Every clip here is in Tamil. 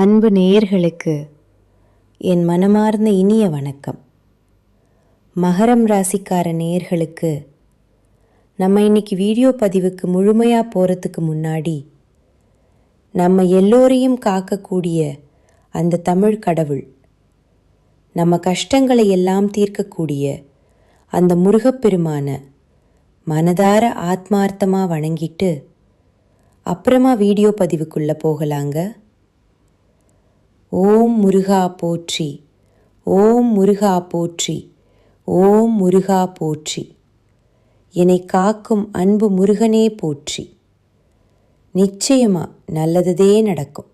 அன்பு நேயர்களுக்கு என் மனமார்ந்த இனிய வணக்கம். மகரம் ராசிக்கார நேயர்களுக்கு நம்ம இன்னைக்கு வீடியோ பதிவுக்கு முழுமையாக போகிறதுக்கு முன்னாடி நம்ம எல்லோரையும் காக்கக்கூடிய அந்த தமிழ் கடவுள், நம்ம கஷ்டங்களை எல்லாம் தீர்க்கக்கூடிய அந்த முருகப்பெருமான மனதார ஆத்மார்த்தமாக வணங்கிட்டு அப்புறமா வீடியோ பதிவுக்குள்ளே போகலாங்க. ஓம் முருகா போற்றி, ஓம் முருகா போற்றி, ஓம் முருகா போற்றி. என்னை காக்கும் அன்பு முருகனே போற்றி. நிச்சயமா நல்லதுதே நடக்கும்.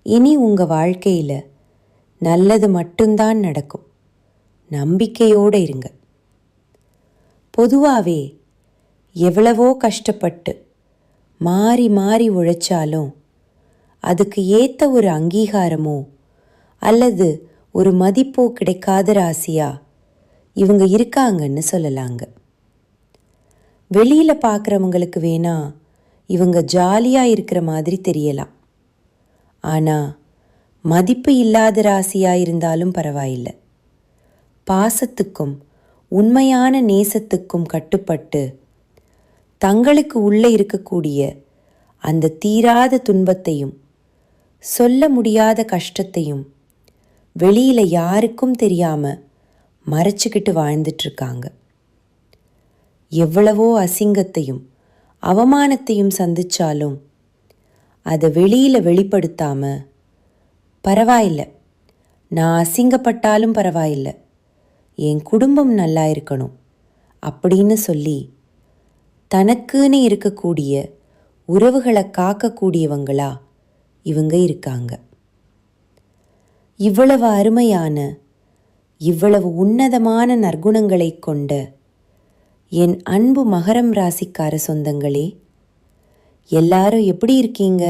இனி உங்கள் வாழ்க்கையில் நல்லது மட்டும்தான் நடக்கும். நம்பிக்கையோடு இருங்க. பொதுவாகவே எவ்வளவோ கஷ்டப்பட்டு மாறி மாறி உழைச்சாலும் அதுக்கு ஏற்ற ஒரு அங்கீகாரமோ அல்லது ஒரு மதிப்போ கிடைக்காத ராசியா இவங்க இருக்காங்கன்னு சொல்லலாங்க. வெளியில் பார்க்குறவங்களுக்கு வேணா இவங்க ஜாலியாக இருக்கிற மாதிரி தெரியலாம். ஆனால் மதிப்பு இல்லாத ராசியாக இருந்தாலும் பரவாயில்லை. பாசத்துக்கும் உண்மையான நேசத்துக்கும் கட்டுப்பட்டு தங்களுக்கு உள்ளே இருக்கக்கூடிய அந்த தீராத துன்பத்தையும் சொல்ல முடியாத கஷ்டத்தையும் வெளியில் யாருக்கும் தெரியாமல் மறைச்சிக்கிட்டு வாழ்ந்துட்டுருக்காங்க. எவ்வளவோ அசிங்கத்தையும் அவமானத்தையும் சந்திச்சாலும் அதை வெளியில் வெளிப்படுத்தாமல், பரவாயில்லை, நான் அசிங்கப்பட்டாலும் பரவாயில்லை, என் குடும்பம் நல்லா இருக்கணும் அப்படின்னு சொல்லி தனக்குன்னு இருக்கக்கூடிய உறவுகளை காக்கக்கூடியவங்களா இவங்க இருக்காங்க. இவ்வளவு அருமையான, இவ்வளவு உன்னதமான நற்குணங்களை கொண்ட என் அன்பு மகரம் ராசிக்கார சொந்தங்களே, எல்லாரும் எப்படி இருக்கீங்க?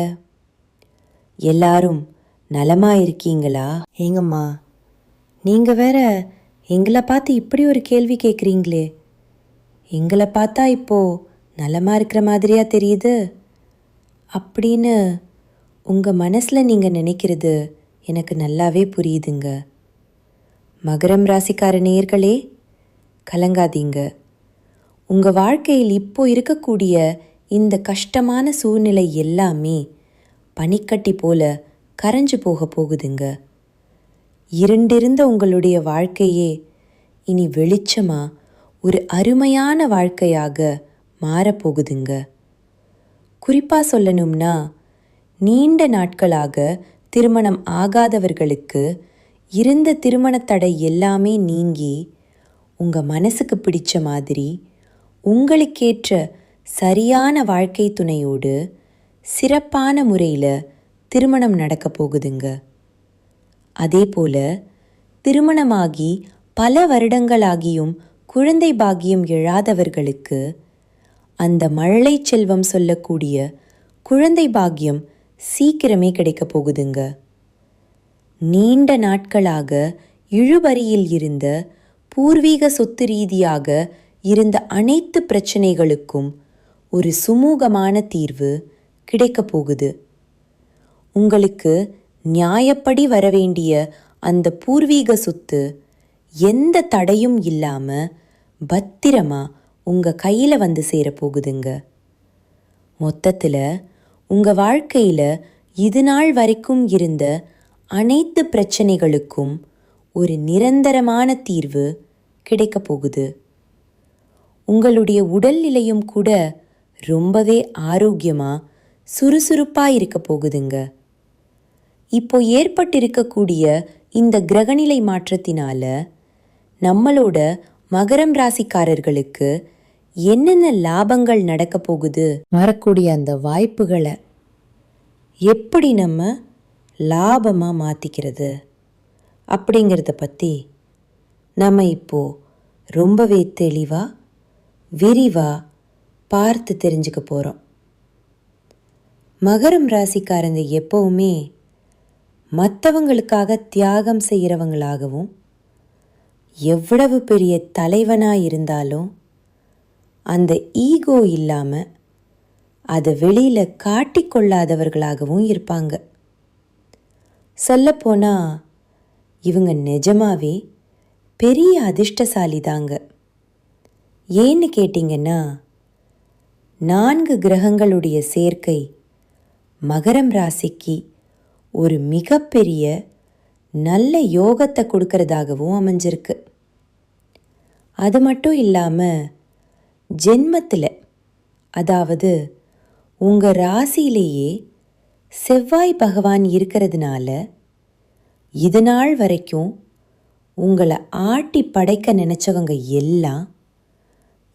எல்லாரும் நலமா இருக்கீங்களா? ஏங்கம்மா, நீங்கள் வேற எங்களை பார்த்து இப்படி ஒரு கேள்வி கேட்குறீங்களே, எங்களை பார்த்தா இப்போது நலமாக இருக்கிற மாதிரியா தெரியுது அப்படின்னு உங்கள் மனசில் நீங்கள் நினைக்கிறது எனக்கு நல்லாவே புரியுதுங்க. மகரம் ராசிக்கார நேயர்களே, கலங்காதீங்க. உங்கள் வாழ்க்கையில் இப்போ இருக்கக்கூடிய இந்த கஷ்டமான சூழ்நிலை எல்லாமே பனிக்கட்டி போல கரைஞ்சு போக போகுதுங்க. இருண்டிருந்த உங்களுடைய வாழ்க்கையே இனி வெளிச்சமாக ஒரு அருமையான வாழ்க்கையாக மாறப்போகுதுங்க. குறிப்பாக சொல்லணும்னா, நீண்ட நாட்களாக திருமணம் ஆகாதவர்களுக்கு இருந்த திருமண தடை எல்லாமே நீங்கி உங்கள் மனசுக்கு பிடிச்ச மாதிரி உங்களுக்கேற்ற சரியான வாழ்க்கை துணையோடு சிறப்பான முறையில் திருமணம் நடக்க போகுதுங்க. அதே போல் திருமணமாகி பல வருடங்களாகியும் குழந்தை பாக்கியம் எழாதவர்களுக்கு அந்த மழலை செல்வம் சொல்லக்கூடிய குழந்தை பாக்கியம் சீக்கிரமே கிடைக்க போகுதுங்க. நீண்ட நாட்களாக இழுபறியில் இருந்த பூர்வீக சொத்து ரீதியாக இருந்த அனைத்து பிரச்சனைகளுக்கும் ஒரு சுமூகமான தீர்வு கிடைக்க போகுது. உங்களுக்கு நியாயப்படி வரவேண்டிய அந்த பூர்வீக சொத்து எந்த தடையும் இல்லாமல் பத்திரமா உங்கள் கையில் வந்து சேரப்போகுதுங்க. மொத்தத்தில் உங்கள் வாழ்க்கையில் இது நாள் வரைக்கும் இருந்த அனைத்து பிரச்சனைகளுக்கும் ஒரு நிரந்தரமான தீர்வு கிடைக்க போகுது. உங்களுடைய உடல்நிலையும் கூட ரொம்பவே ஆரோக்கியமாக சுறுசுறுப்பாக இருக்க போகுதுங்க. இப்போ ஏற்பட்டிருக்கக்கூடிய இந்த கிரகநிலை மாற்றத்தினால நம்மளோட மகரம் ராசிக்காரர்களுக்கு என்னென்ன லாபங்கள் நடக்க போகுது, வரக்கூடிய அந்த வாய்ப்புகளை எப்படி நம்ம லாபமாக மாற்றிக்கிறது அப்படிங்கிறத பற்றி நம்ம இப்போது ரொம்பவே தெளிவாக விரிவாக பார்த்து தெரிஞ்சுக்க போகிறோம். மகரம் ராசிக்காரங்க எப்பவுமே மற்றவங்களுக்காக தியாகம் செய்கிறவங்களாகவும், எவ்வளவு பெரிய தலைவனாக இருந்தாலும் அந்த ஈகோ இல்லாமல் அதை வெளியில் காட்டிக்கொள்ளாதவர்களாகவும் இருப்பாங்க. சொல்லப்போனா இவங்க நிஜமாவே பெரிய அதிர்ஷ்டசாலி தாங்க. ஏன்னு கேட்டிங்கன்னா, 4 கிரகங்களுடைய சேர்க்கை மகரம் ராசிக்கு ஒரு மிகப்பெரிய நல்ல யோகத்தை கொடுக்கறதாகவும் அமைஞ்சிருக்கு. அது மட்டும் இல்லாமல் ஜென்மத்தில், அதாவது உங்கள் ராசியிலேயே செவ்வாய் பகவான் இருக்கிறதுனால இது நாள் வரைக்கும் உங்களை ஆட்டி படைக்க நினச்சவங்க எல்லாம்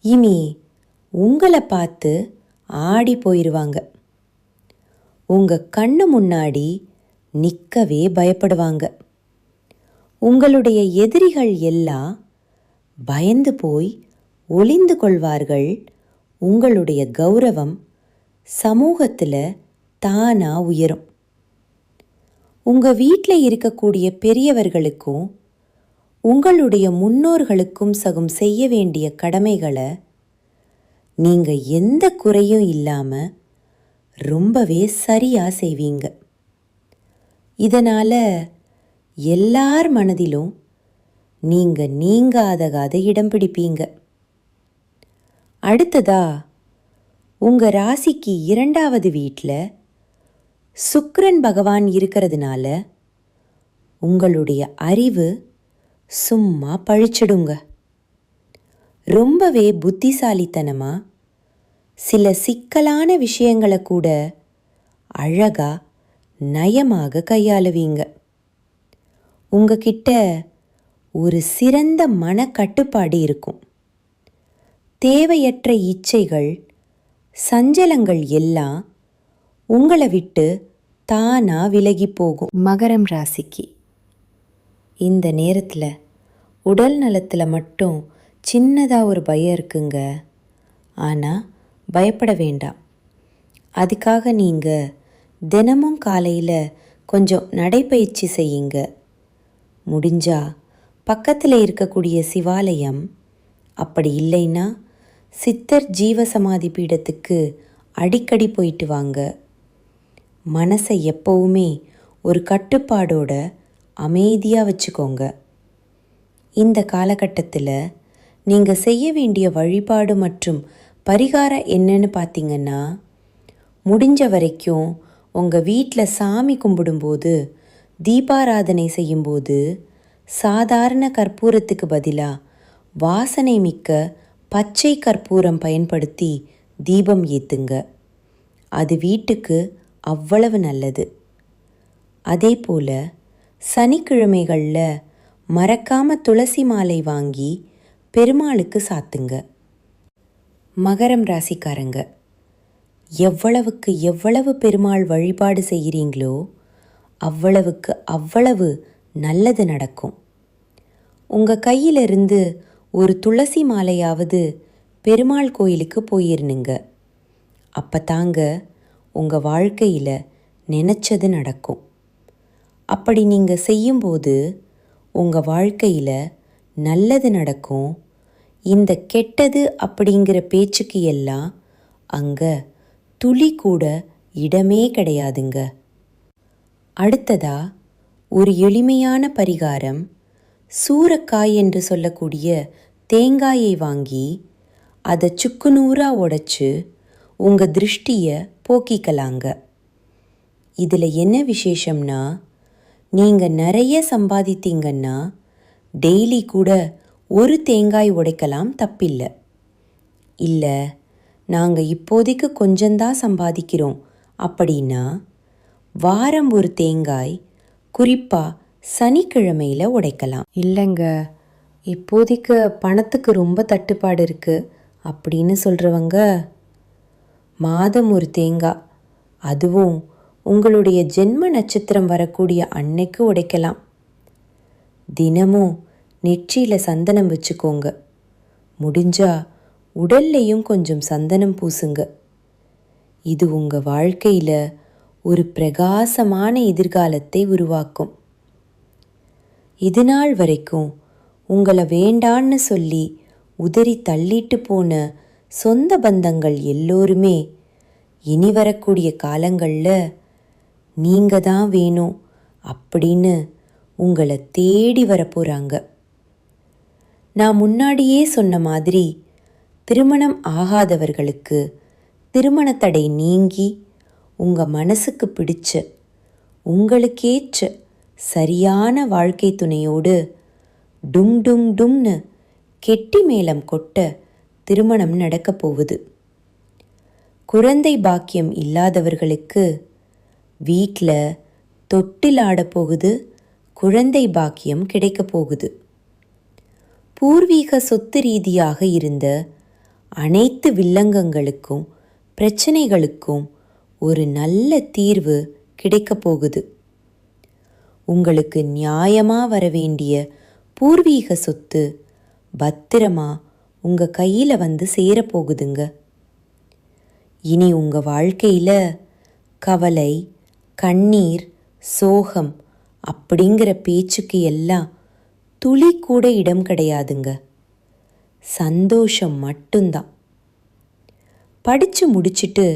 இனி உங்களை பார்த்து ஆடி போயிடுவாங்க. உங்கள் கண்ணு முன்னாடி நிற்கவே பயப்படுவாங்க. உங்களுடைய எதிரிகள் எல்லாம் பயந்து போய் ஒளிந்து கொள்வார்கள். உங்களுடைய கௌரவம் சமூகத்தில் தானா உயரும். உங்கள் வீட்டில் இருக்கக்கூடிய பெரியவர்களுக்கும் உங்களுடைய முன்னோர்களுக்கும் சகும் செய்ய வேண்டிய கடமைகளை நீங்கள் எந்த குறையும் இல்லாமல் ரொம்பவே சரியாக செய்வீங்க. இதனால் எல்லார் மனதிலும் நீங்கள் நீங்காத இடம் பிடிப்பீங்க. அடுத்ததா உங்கள் ராசிக்கு 2வது வீட்டில் சுக்கிரன் பகவான் இருக்கிறதுனால உங்களுடைய அறிவு சும்மா பழிச்சிடுங்க. ரொம்பவே புத்திசாலித்தனமாக சில சிக்கலான விஷயங்களை கூட அழகா நயமாக கையாளுவீங்க. உங்ககிட்ட ஒரு சிறந்த மனக்கட்டுப்பாடு இருக்கும். தேவையற்ற இச்சைகள், சஞ்சலங்கள் எல்லாம் உங்களை விட்டு தானா விலகி போகும். மகரம் ராசிக்கு இந்த நேரத்தில் உடல் நலத்தில் மட்டும் சின்னதாக ஒரு பயம் இருக்குங்க. ஆனால் பயப்பட வேண்டாம். அதுக்காக நீங்கள் தினமும் காலையில் கொஞ்சம் நடைப்பயிற்சி செய்யுங்க. முடிஞ்சா பக்கத்தில் இருக்கக்கூடிய சிவாலயம், அப்படி இல்லைன்னா சித்தர் ஜீவசமாதி பீடத்துக்கு அடிக்கடி போயிட்டு வாங்க. மனசை எப்பவுமே ஒரு கட்டுப்பாடோட அமைதியாக வச்சுக்கோங்க. இந்த காலகட்டத்தில் நீங்கள் செய்ய வேண்டிய வழிபாடு மற்றும் பரிகாரம் என்னன்னு பார்த்தீங்கன்னா, முடிஞ்ச வரைக்கும் உங்கள் வீட்டில் சாமி கும்பிடும்போது, தீபாராதனை செய்யும்போது சாதாரண கற்பூரத்துக்கு பதிலாக வாசனை மிக்க பச்சை கற்பூரம் பயன்படுத்தி தீபம் ஏற்றுங்க. அது வீட்டுக்கு அவ்வளவு நல்லது. அதே போல் சனிக்கிழமைகளில் மறக்காமல் துளசி மாலை வாங்கி பெருமாளுக்கு சாத்துங்க. மகரம் ராசிக்காரங்க, எவ்வளவுக்கு எவ்வளவு பெருமாள் வழிபாடு செய்கிறீங்களோ அவ்வளவுக்கு அவ்வளவு நல்லது நடக்கும். உங்கள் கையிலிருந்து ஒரு துளசி மாலையாவது பெருமாள் கோயிலுக்கு போயிருந்துங்க. அப்போ தாங்க உங்கள் வாழ்க்கையில் நினச்சது நடக்கும். அப்படி நீங்கள் செய்யும்போது உங்கள் வாழ்க்கையில் நல்லது நடக்கும். இந்த கெட்டது அப்படிங்கிற பேச்சுக்கு எல்லாம் அங்கே துளி கூட இடமே கிடையாதுங்க. அடுத்ததா ஒரு எளிமையான பரிகாரம். சூரக்காய் என்று சொல்லக்கூடிய தேங்காயை வாங்கி அதை சுக்குநூறாக உடைச்சு உங்கள் திருஷ்டியை போக்கிக்கலாங்க. இதில் என்ன விசேஷம்னா, நீங்கள் நிறைய சம்பாதித்தீங்கன்னா டெய்லி கூட ஒரு தேங்காய் உடைக்கலாம், தப்பில்லை. இல்லை, நாங்கள் இப்போதைக்கு கொஞ்சந்தான் சம்பாதிக்கிறோம் அப்படின்னா வாரம் ஒரு தேங்காய் குறிப்பாக சனிக்கிழமையில் உடைக்கலாம். இல்லைங்க, இப்போதைக்கு பணத்துக்கு ரொம்ப தட்டுப்பாடு இருக்குது அப்படின்னு சொல்கிறவங்க மாதம் ஒரு தேங்காய், அதுவும் உங்களுடைய ஜென்ம நட்சத்திரம் வரக்கூடிய அன்னைக்கு உடைக்கலாம். தினமும் நெற்றியில் சந்தனம் வச்சுக்கோங்க. முடிஞ்சா உடல்லையும் கொஞ்சம் சந்தனம் பூசுங்க. இது உங்கள் வாழ்க்கையில் ஒரு பிரகாசமான எதிர்காலத்தை உருவாக்கும். இது நாள் வரைக்கும் உங்களை வேண்டான்னு சொல்லி உதறி தள்ளிட்டு போன சொந்த பந்தங்கள் எல்லோருமே இனி வரக்கூடிய காலங்களில் நீங்கள் தான் வேணும் அப்படின்னு உங்களை தேடி வரப்போகிறாங்க. நான் முன்னாடியே சொன்ன மாதிரி திருமணம் ஆகாதவர்களுக்கு திருமண தடை நீங்கி உங்கள் மனசுக்கு பிடிச்ச உங்களுக்கேற்ற சரியான வாழ்க்கை துணையோடு டும் டும் டும்னு கெட்டி மேளம் கொட்ட திருமணம் நடக்கப் போகுது. குழந்தை பாக்கியம் இல்லாதவர்களுக்கு வீட்டில் தொட்டில் ஆடப் போகுது, குழந்தை பாக்கியம் கிடைக்கப் போகுது. பூர்வீக சொத்து ரீதியாக இருந்த அனைத்து வில்லங்கங்களுக்கும் பிரச்சனைகளுக்கும் ஒரு நல்ல தீர்வு கிடைக்கப் போகுது. உங்களுக்கு நியாயமாக வர வேண்டிய பூர்வீக சொத்து பத்திரமா உங்கள் கையில் வந்து சேரப்போகுதுங்க. இனி உங்கள் வாழ்க்கையில் கவலை, கண்ணீர், சோகம் அப்படிங்கிற பேச்சுக்கு எல்லாம் துளி கூட இடம் கிடையாதுங்க. சந்தோஷம் மட்டும்தான். படித்து முடிச்சுட்டு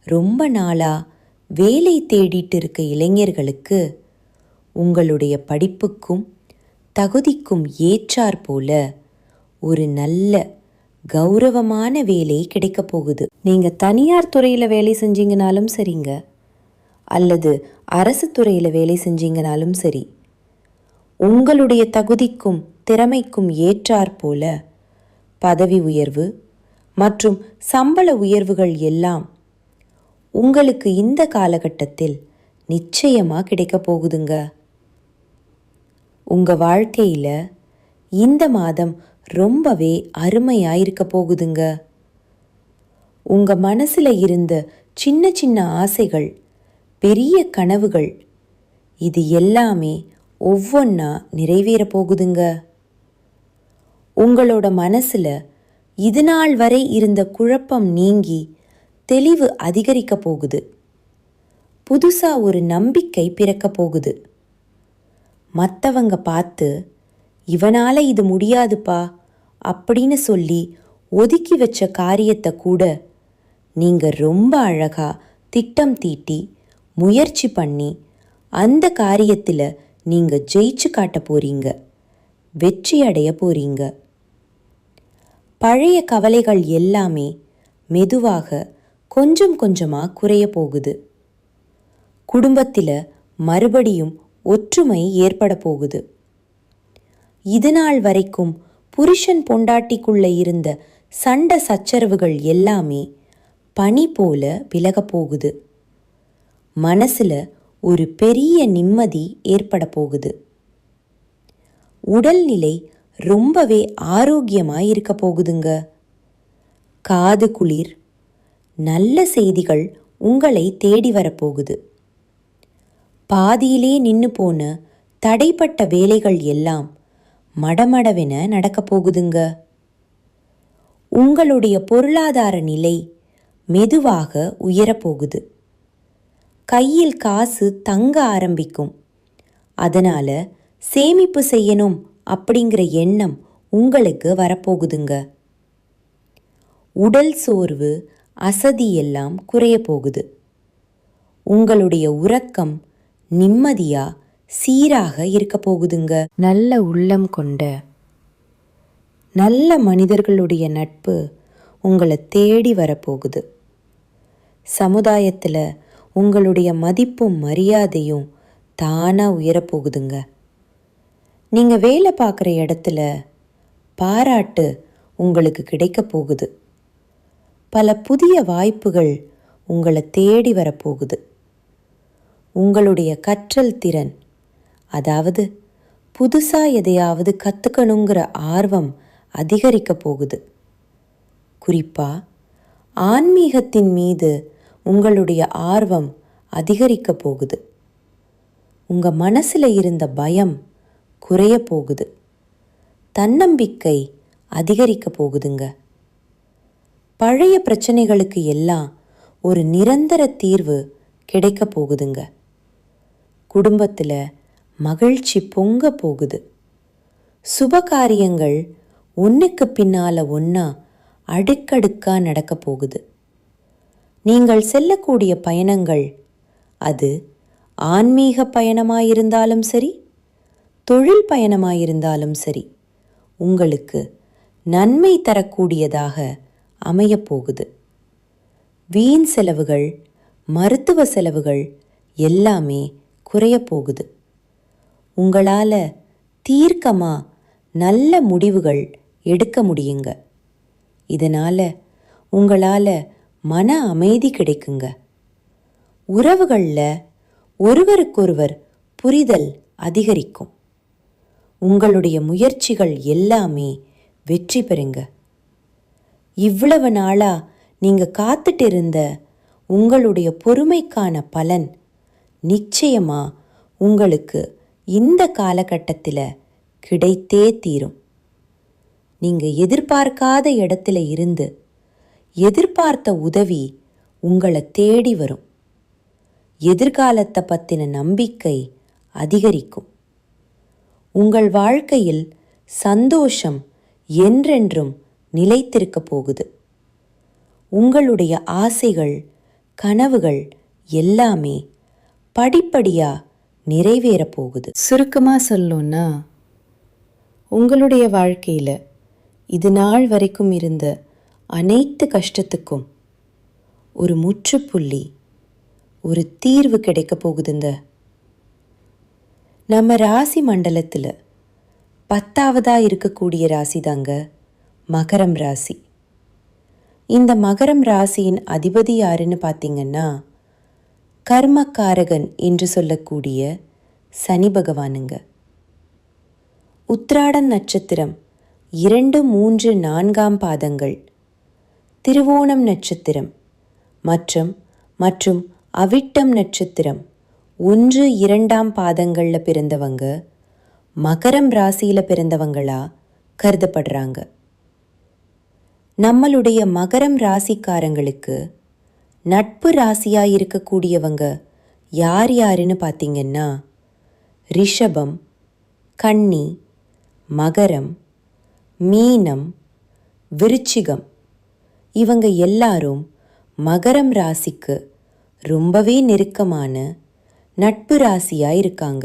ரொம்ப நாளாக வேலை தேடிட்டு இருக்க இளைஞர்களுக்கு உங்களுடைய படிப்புக்கும் தகுதிக்கும் ஏற்றாற் போல ஒரு நல்ல கௌரவமான வேலை கிடைக்க போகுது. நீங்கள் தனியார் துறையில் வேலை செஞ்சீங்கனாலும் சரிங்க, அல்லது அரசு துறையில் வேலை செஞ்சீங்கனாலும் சரி, உங்களுடைய தகுதிக்கும் திறமைக்கும் ஏற்றாற் போல பதவி உயர்வு மற்றும் சம்பள உயர்வுகள் எல்லாம் உங்களுக்கு இந்த காலகட்டத்தில் நிச்சயமாக கிடைக்க போகுதுங்க. உங்கள் வாழ்க்கையில் இந்த மாதம் ரொம்பவே அருமையாக இருக்க போகுதுங்க. உங்கள் மனசில் இருந்த சின்ன சின்ன ஆசைகள், பெரிய கனவுகள், இது எல்லாமே ஒவ்வொன்றா நிறைவேற போகுதுங்க. உங்களோட மனசில் இது நாள் வரை இருந்த குழப்பம் நீங்கி தெளிவு அதிகரிக்க போகுது. புதுசாக ஒரு நம்பிக்கை பிறக்க போகுது. மற்றவங்க பார்த்து இவனால் இது முடியாதுப்பா அப்படின்னு சொல்லி ஒதுக்கி வச்ச காரியத்தை கூட நீங்கள் ரொம்ப அழகாக திட்டம் தீட்டி முயற்சி பண்ணி அந்த காரியத்தில் நீங்கள் ஜெயிச்சு காட்ட போகிறீங்க, வெற்றி அடைய போகிறீங்க. பழைய கவலைகள் எல்லாமே மெதுவாக கொஞ்சம் கொஞ்சமாக குறைய போகுது. குடும்பத்தில் மறுபடியும் ஒற்றுமை ஏற்பட போகுது. இது நாள் வரைக்கும் புருஷன் பொண்டாட்டிக்குள்ள இருந்த சண்டை சச்சரவுகள் எல்லாமே பனி போல விலக போகுது. மனசுல ஒரு பெரிய நிம்மதி ஏற்பட போகுது. உடல்நிலை ரொம்பவே ஆரோக்கியமாக இருக்க போகுதுங்க. காது குளிர் நல்ல செய்திகள் உங்களை தேடி வரப்போகுது. பாதியிலே நின்று போன தடைப்பட்ட வேலைகள் எல்லாம் மடமடவென நடக்கப் போகுதுங்க. உங்களுடைய பொருளாதார நிலை மெதுவாக உயரப்போகுது. கையில் காசு தங்க ஆரம்பிக்கும். அதனால் சேமிப்பு செய்யணும் அப்படிங்கிற எண்ணம் உங்களுக்கு வரப்போகுதுங்க. உடல் சோர்வு, அசதி எல்லாம் குறைய போகுது. உங்களுடைய உறக்கம் நிம்மதியா சீராக இருக்க போகுதுங்க. நல்ல உள்ளம் கொண்ட நல்ல மனிதர்களுடைய நட்பு உங்களை தேடி வரப்போகுது. சமுதாயத்தில் உங்களுடைய மதிப்பும் மரியாதையும் தானாக உயரப்போகுதுங்க. நீங்கள் வேலை பார்க்குற இடத்துல பாராட்டு உங்களுக்கு கிடைக்க போகுது. பல புதிய வாய்ப்புகள் உங்களை தேடி வரப்போகுது. உங்களுடைய கற்றல் திறன், அதாவது புதுசாக எதையாவது கற்றுக்கணுங்கிற ஆர்வம் அதிகரிக்க போகுது. குறிப்பாக ஆன்மீகத்தின் மீது உங்களுடைய ஆர்வம் அதிகரிக்க போகுது. உங்கள் மனசில் இருந்த பயம் குறைய போகுது. தன்னம்பிக்கை அதிகரிக்க போகுதுங்க. பழைய பிரச்சனைகளுக்கு எல்லாம் ஒரு நிரந்தர தீர்வு கிடைக்க போகுதுங்க. குடும்பத்தில் மகிழ்ச்சி பொங்க போகுது. சுப காரியங்கள் ஒன்றுக்கு பின்னால் ஒன்றா அடுக்கடுக்காக நடக்க போகுது. நீங்கள் செல்லக்கூடிய பயணங்கள் அது ஆன்மீக பயணமாயிருந்தாலும் சரி, தொழில் பயணமாயிருந்தாலும் சரி, உங்களுக்கு நன்மை தரக்கூடியதாக அமையப்போகுது. வீண் செலவுகள், மருத்துவ செலவுகள் எல்லாமே குறையப் போகுது. உங்களால் தீர்க்கமாக நல்ல முடிவுகள் எடுக்க முடியுங்க. இதனால் உங்களால் மன அமைதி கிடைக்குங்க. உறவுகளில் ஒருவருக்கொருவர் புரிதல் அதிகரிக்கும். உங்களுடைய முயற்சிகள் எல்லாமே வெற்றி பெறுங்க. இவ்வளவு நாளாக நீங்கள் காத்துட்டு இருந்த உங்களுடைய பொறுமைக்கான பலன் நிச்சயமாக உங்களுக்கு இந்த காலகட்டத்தில் கிடைத்தே தீரும். நீங்கள் எதிர்பார்க்காத இடத்துல இருந்து எதிர்பார்த்த உதவி உங்களை தேடி வரும். எதிர்காலத்தை பற்றின நம்பிக்கை அதிகரிக்கும். உங்கள் வாழ்க்கையில் சந்தோஷம் என்றென்றும் நிலைத்திருக்க போகுது. உங்களுடைய ஆசைகள், கனவுகள் எல்லாமே படிப்படியாக நிறைவேறப் போகுது. சுருக்கமாக சொல்லணும்னா, உங்களுடைய வாழ்க்கையில் இது நாள் வரைக்கும் இருந்த அனைத்து கஷ்டத்துக்கும் ஒரு முற்றுப்புள்ளி, ஒரு தீர்வு கிடைக்க போகுதுங்க. நம்ம ராசி மண்டலத்தில் 10ஆவதாக இருக்கக்கூடிய ராசி தாங்க மகரம் ராசி. இந்த மகரம் ராசியின் அதிபதி யாருன்னு பார்த்தீங்கன்னா, கர்மக்காரகன் என்று சொல்லக்கூடிய சனி பகவானுங்க. உத்திராடம் நட்சத்திரம் 2, 3, 4ஆம் பாதங்கள், திருவோணம் நட்சத்திரம் மற்றும் அவிட்டம் நட்சத்திரம் 1, 2ஆம் பாதங்களில் பிறந்தவங்க மகரம் ராசியில் பிறந்தவங்களா கருதப்படுறாங்க. நம்மளுடைய மகரம் ராசிக்காரங்களுக்கு நட்பு ராசியாக இருக்கக்கூடியவங்க யார் யாருன்னு பார்த்தீங்கன்னா, ரிஷபம், கன்னி, மகரம், மீனம், விருச்சிகம். இவங்க எல்லாரும் மகரம் ராசிக்கு ரொம்பவே நெருக்கமான நட்பு ராசியாக இருக்காங்க.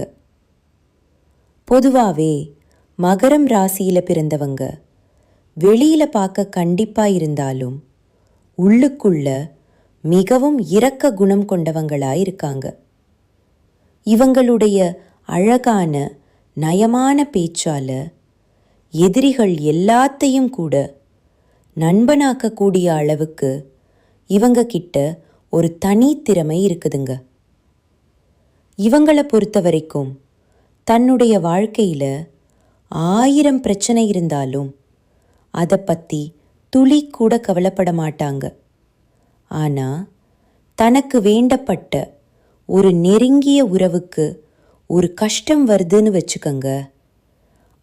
பொதுவாகவே மகரம் ராசியில் பிறந்தவங்க வெளியில் பார்க்க கண்டிப்பாக இருந்தாலும் உள்ளுக்குள்ள மிகவும் இரக்க குணம் கொண்டவங்களாக இருக்காங்க. இவங்களுடைய அழகான நயமான பேச்சால எதிரிகள் எல்லாத்தையும் கூட நண்பனாக்கக்கூடிய அளவுக்கு இவங்க கிட்ட ஒரு தனித்திறமை இருக்குதுங்க. இவங்களை பொறுத்த வரைக்கும் தன்னுடைய வாழ்க்கையில் 1000 பிரச்சனை இருந்தாலும் அதை பற்றி துளி கூட கவலைப்பட மாட்டாங்க. ஆனால் தனக்கு வேண்டப்பட்ட ஒரு நெருங்கிய உறவுக்கு ஒரு கஷ்டம் வருதுன்னு வச்சுக்கோங்க,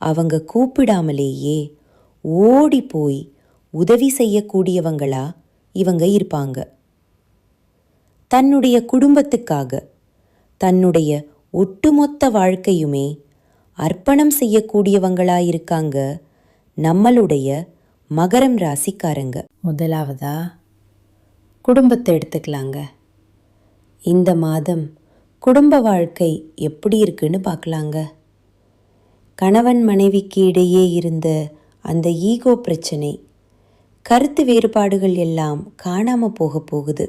அவங்க கூப்பிடாமலேயே ஓடி போய் உதவி செய்யக்கூடியவங்களா இவங்க இருப்பாங்க. தன்னுடைய குடும்பத்துக்காக தன்னுடைய ஒட்டுமொத்த வாழ்க்கையுமே அர்ப்பணம் செய்யக்கூடியவங்களா இருக்காங்க நம்மளுடைய மகரம் ராசிக்காரங்க. முதலாவதா குடும்பத்தை எடுத்துக்கலாங்க. இந்த மாதம் குடும்ப வாழ்க்கை எப்படி இருக்குன்னு பார்க்கலாங்க. கணவன் மனைவிக்கு இடையே இருந்த அந்த ஈகோ பிரச்சனை, கருத்து வேறுபாடுகள் எல்லாம் காணாமல் போக போகுது.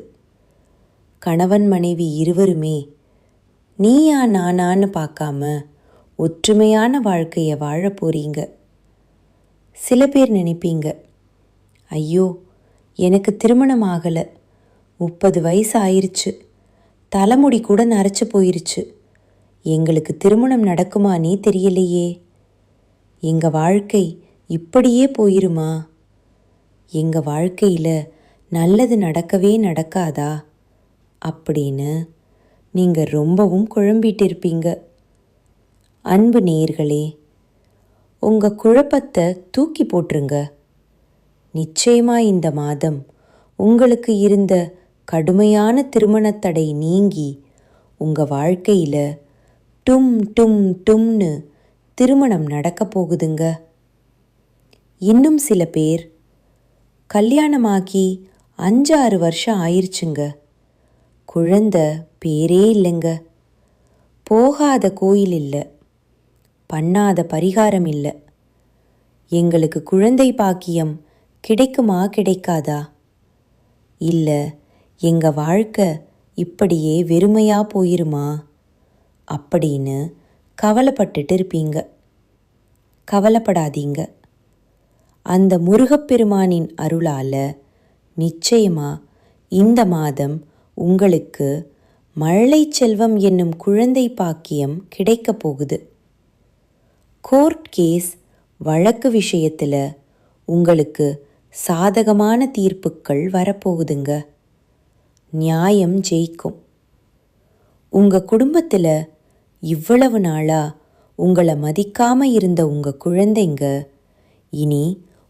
கணவன் மனைவி இருவருமே நீயா நானான்னு பார்க்காம ஒற்றுமையான வாழ்க்கையை வாழ போறீங்க. சில பேர் நினைப்பீங்க, ஐயோ எனக்கு திருமணம் ஆகலை, 30 வயசு ஆயிருச்சு, தலைமுடி கூட நரைச்சு போயிருச்சு, எங்களுக்கு திருமணம் நடக்குமானே தெரியலையே, எங்கள் வாழ்க்கை இப்படியே போயிருமா, எங்கள் வாழ்க்கையில் நல்லது நடக்கவே நடக்காதா அப்படின்னு நீங்கள் ரொம்பவும் குழம்பிட்டு இருப்பீங்க. அன்பு நேயர்களே, உங்கள் குழப்பத்தை தூக்கி போட்டுருங்க. நிச்சயமாக இந்த மாதம் உங்களுக்கு இருந்த கடுமையான திருமணத்தடை நீங்கி உங்கள் வாழ்க்கையில் டும் டும் டும்னு திருமணம் நடக்க போகுதுங்க. இன்னும் சில பேர் கல்யாணமாகி 5-6 வருஷம் ஆயிருச்சுங்க, குழந்தை பேரே இல்லைங்க. போகாத கோயில் இல்லை, பண்ணாத பரிகாரம் இல்லை. எங்களுக்கு குழந்தை பாக்கியம் கிடைக்குமா கிடைக்காதா? இல்லை எங்கள் வாழ்க்கை இப்படியே வெறுமையா போயிருமா அப்படின்னு கவலைப்பட்டுட்டு இருப்பீங்க. கவலைப்படாதீங்க. அந்த முருகப்பெருமானின் அருளால் நிச்சயமா இந்த மாதம் உங்களுக்கு மழலை செல்வம் என்னும் குழந்தை பாக்கியம் கிடைக்கப் போகுது. கோர்ட் கேஸ் வழக்கு விஷயத்தில் உங்களுக்கு சாதகமான தீர்ப்புகள் வரப்போகுதுங்க. நியாயம் ஜெயிக்கும். உங்கள் குடும்பத்தில் இவ்வளவு நாளாக உங்களை மதிக்காமல் இருந்த உங்கள் குழந்தைங்க இனி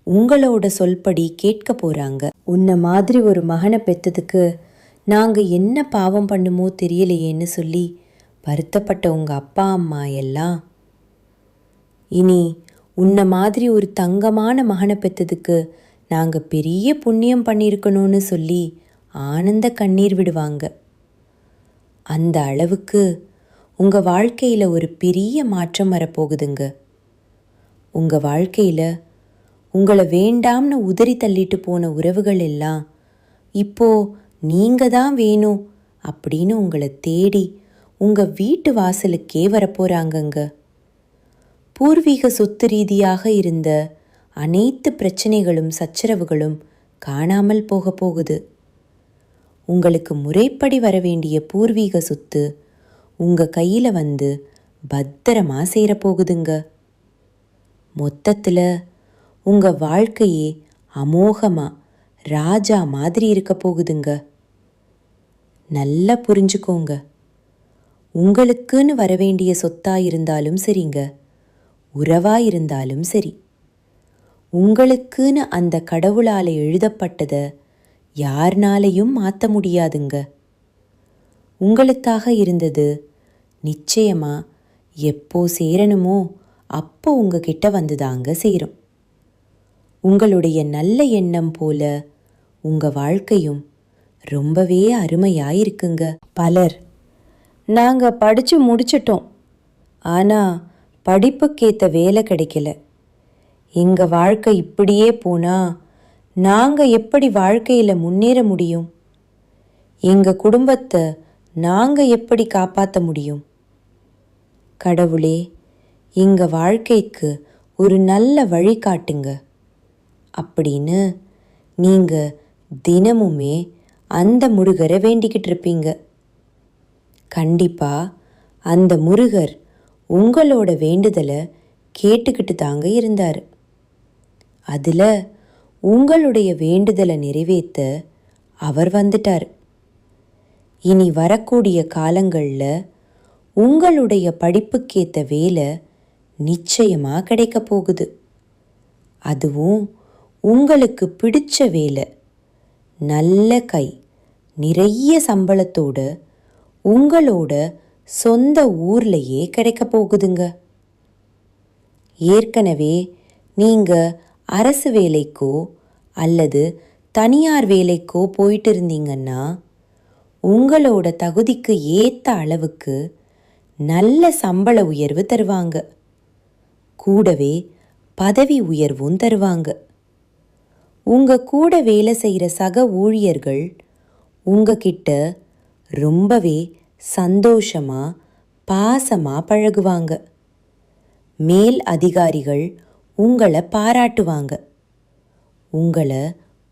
உங்களோட சொல்படி கேட்க போகிறாங்க. உன்னை மாதிரி ஒரு மகனை பெற்றதுக்கு நாங்கள் என்ன பாவம் பண்ணுமோ தெரியலையேன்னு சொல்லி வருத்தப்பட்ட உங்கள் அப்பா அம்மா எல்லாம் இனி உன்னை மாதிரி ஒரு தங்கமான மகனை பெற்றதுக்கு நாங்கள் பெரிய புண்ணியம் பண்ணியிருக்கணும்னு சொல்லி ஆனந்த கண்ணீர் விடுவாங்க. அந்த அளவுக்கு உங்கள் வாழ்க்கையில் ஒரு பெரிய மாற்றம் வரப்போகுதுங்க. உங்கள் வாழ்க்கையில் உங்களை வேண்டாம்னு உதறி தள்ளிட்டு போன உறவுகள் எல்லாம் இப்போ நீங்கள் தான் வேணும் அப்படின்னு உங்களை தேடி உங்கள் வீட்டு வாசலுக்கே வரப்போகிறாங்கங்க. பூர்வீக சொத்து ரீதியாக இருந்த அனைத்து பிரச்சனைகளும் சச்சரவுகளும் காணாமல் போக போகுது. உங்களுக்கு முறைப்படி வர வேண்டிய பூர்வீக சொத்து உங்கள் கையில் வந்து பத்திரமா சேரப்போகுதுங்க. மொத்தத்தில் உங்கள் வாழ்க்கையே அமோகமாக ராஜா மாதிரி இருக்க போகுதுங்க. நல்லா புரிஞ்சுக்கோங்க. உங்களுக்குன்னு வர வேண்டிய சொத்தாக இருந்தாலும் சரிங்க, உறவாக இருந்தாலும் சரி, உங்களுக்குன்னு அந்த கடவுளால் எழுதப்பட்டதை யார்னாலையும் மாற்ற முடியாதுங்க. உங்களுக்காக இருந்தது நிச்சயமா எப்போ சேரணுமோ அப்போ உங்ககிட்ட வந்துதாங்க சேரும். உங்களுடைய நல்ல எண்ணம் போல உங்கள் வாழ்க்கையும் ரொம்பவே அருமையாயிருக்குங்க. பலர் நாங்கள் படித்து முடிச்சிட்டோம், ஆனால் படிப்புக்கேற்ற வேலை கிடைக்கல, எங்கள் வாழ்க்கை இப்படியே போனால் நாங்கள் எப்படி வாழ்க்கையில் முன்னேற முடியும், எங்கள் குடும்பத்தை நாங்கள் எப்படி காப்பாற்ற முடியும், கடவுளே எங்கள் வாழ்க்கைக்கு ஒரு நல்ல வழி காட்டுங்க அப்படின்னு நீங்கள் தினமுமே அந்த முருகரை வேண்டிக்கிட்டு இருப்பீங்க. கண்டிப்பாக அந்த முருகர் உங்களோட வேண்டுதலை கேட்டுக்கிட்டு தாங்க இருந்தார். அதில் உங்களுடைய வேண்டுதலை நிறைவேற்ற அவர் வந்துட்டார். இனி வரக்கூடிய காலங்களில் உங்களுடைய படிப்புக்கேற்ற வேலை நிச்சயமாக கிடைக்க போகுது. அதுவும் உங்களுக்கு பிடிச்ச வேலை, நல்ல கை நிறைய சம்பளத்தோட உங்களோட சொந்த ஊர்லேயே கிடைக்க போகுதுங்க. ஏற்கனவே நீங்கள் அரசு வேலைக்கோ அல்லது தனியார் வேலைக்கோ போயிட்டு இருந்தீங்கன்னா உங்களோட தகுதிக்கு ஏற்ற அளவுக்கு நல்ல சம்பள உயர்வு தருவாங்க. கூடவே பதவி உயர்வும் தருவாங்க. உங்கள் கூட வேலை செய்கிற சக ஊழியர்கள் உங்ககிட்ட ரொம்பவே சந்தோஷமாக பாசமாக பழகுவாங்க. மேல் அதிகாரிகள் உங்களை பாராட்டுவாங்க, உங்களை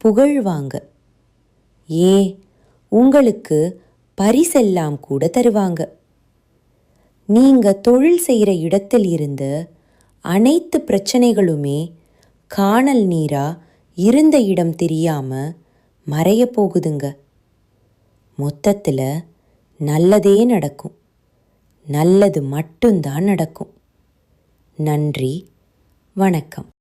புகழ்வாங்க, உங்களுக்கு பரிசெல்லாம் கூட தருவாங்க. நீங்கள் தொழில் செய்கிற இடத்தில் இருந்த அனைத்து பிரச்சனைகளுமே காணல் நீராக இருந்த இடம் தெரியாமல் மறைய போகுதுங்க. மொத்தத்தில் நல்லதே நடக்கும். நல்லது மட்டும்தான் நடக்கும். நன்றி, வணக்கம்.